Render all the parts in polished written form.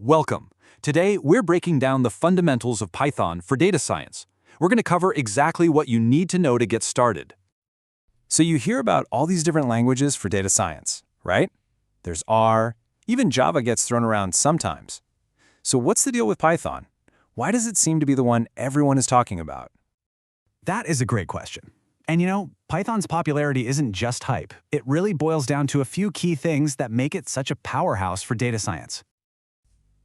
Welcome. Today, we're breaking down the fundamentals of Python for data science. We're going to cover exactly what you need to know to get started. So you hear about all these different languages for data science, right? There's R, even Java gets thrown around sometimes. So what's the deal with Python? Why does it seem to be the one everyone is talking about? That is a great question. And Python's popularity isn't just hype. It really boils down to a few key things that make it such a powerhouse for data science.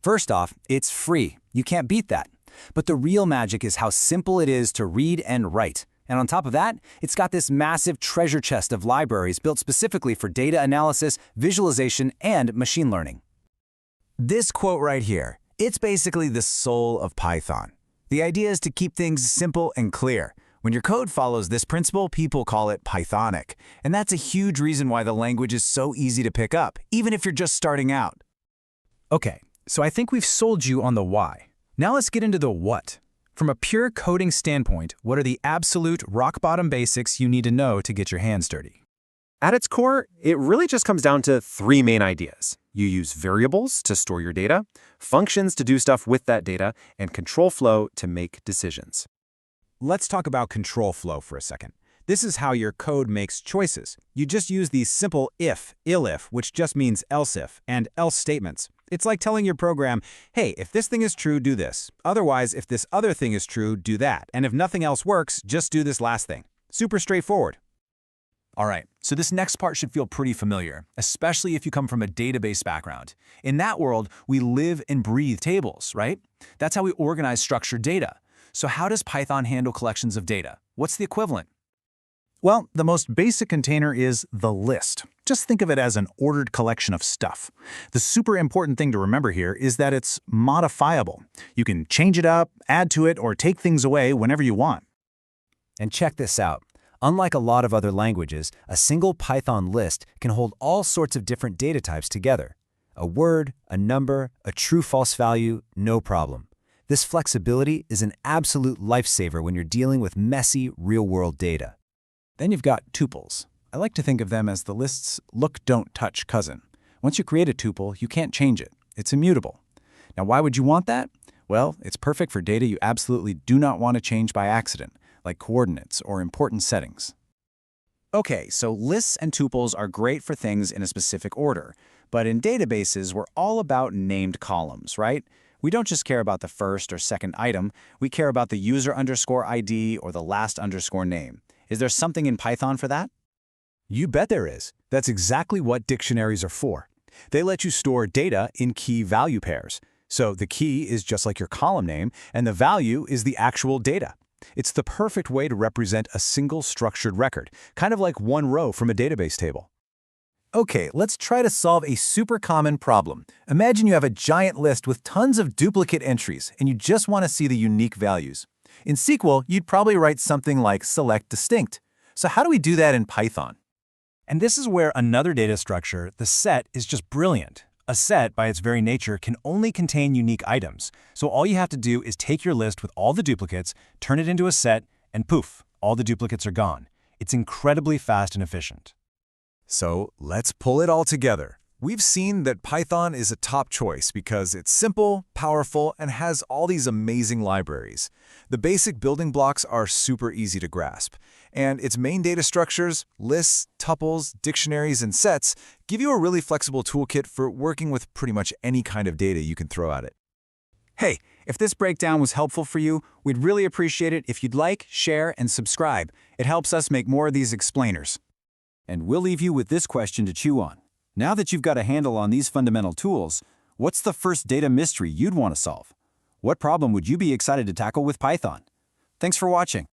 First off, it's free. You can't beat that. But the real magic is how simple it is to read and write. And on top of that, it's got this massive treasure chest of libraries built specifically for data analysis, visualization, and machine learning. This quote right here, it's basically the soul of Python. The idea is to keep things simple and clear. When your code follows this principle, people call it Pythonic. And that's a huge reason why the language is so easy to pick up, even if you're just starting out. Okay, so I think we've sold you on the why. Now let's get into the what. From a pure coding standpoint, what are the absolute rock-bottom basics you need to know to get your hands dirty? At its core, it really just comes down to three main ideas. You use variables to store your data, functions to do stuff with that data, and control flow to make decisions. Let's talk about control flow for a second. This is how your code makes choices. You just use these simple if, elif, which just means else if, and else statements. It's like telling your program, hey, if this thing is true, do this. Otherwise, if this other thing is true, do that. And if nothing else works, just do this last thing. Super straightforward. All right, so this next part should feel pretty familiar, especially if you come from a database background. In that world, we live and breathe tables, right? That's how we organize structured data. So how does Python handle collections of data? What's the equivalent? Well, the most basic container is the list. Just think of it as an ordered collection of stuff. The super important thing to remember here is that it's modifiable. You can change it up, add to it, or take things away whenever you want. And check this out. Unlike a lot of other languages, a single Python list can hold all sorts of different data types together. A word, a number, a true-false value, no problem. This flexibility is an absolute lifesaver when you're dealing with messy, real-world data. Then you've got tuples. I like to think of them as the list's look-don't-touch cousin. Once you create a tuple, you can't change it. It's immutable. Now, why would you want that? Well, it's perfect for data you absolutely do not want to change by accident, like coordinates or important settings. Okay, so lists and tuples are great for things in a specific order. But in databases, we're all about named columns, right? We don't just care about the first or second item. We care about the user underscore ID or the last underscore name. Is there something in Python for that? You bet there is. That's exactly what dictionaries are for. They let you store data in key value pairs. So the key is just like your column name, and the value is the actual data. It's the perfect way to represent a single structured record, kind of like one row from a database table. Okay, let's try to solve a super common problem. Imagine you have a giant list with tons of duplicate entries, and you just want to see the unique values. In SQL, you'd probably write something like select distinct. So how do we do that in Python? And this is where another data structure, the set, is just brilliant. A set, by its very nature, can only contain unique items. So all you have to do is take your list with all the duplicates, turn it into a set, and poof, all the duplicates are gone. It's incredibly fast and efficient. So let's pull it all together. We've seen that Python is a top choice because it's simple, powerful, and has all these amazing libraries. The basic building blocks are super easy to grasp, and its main data structures, lists, tuples, dictionaries, and sets give you a really flexible toolkit for working with pretty much any kind of data you can throw at it. Hey, if this breakdown was helpful for you, we'd really appreciate it if you'd like, share, and subscribe. It helps us make more of these explainers. And we'll leave you with this question to chew on. Now that you've got a handle on these fundamental tools, what's the first data mystery you'd want to solve? What problem would you be excited to tackle with Python? Thanks for watching.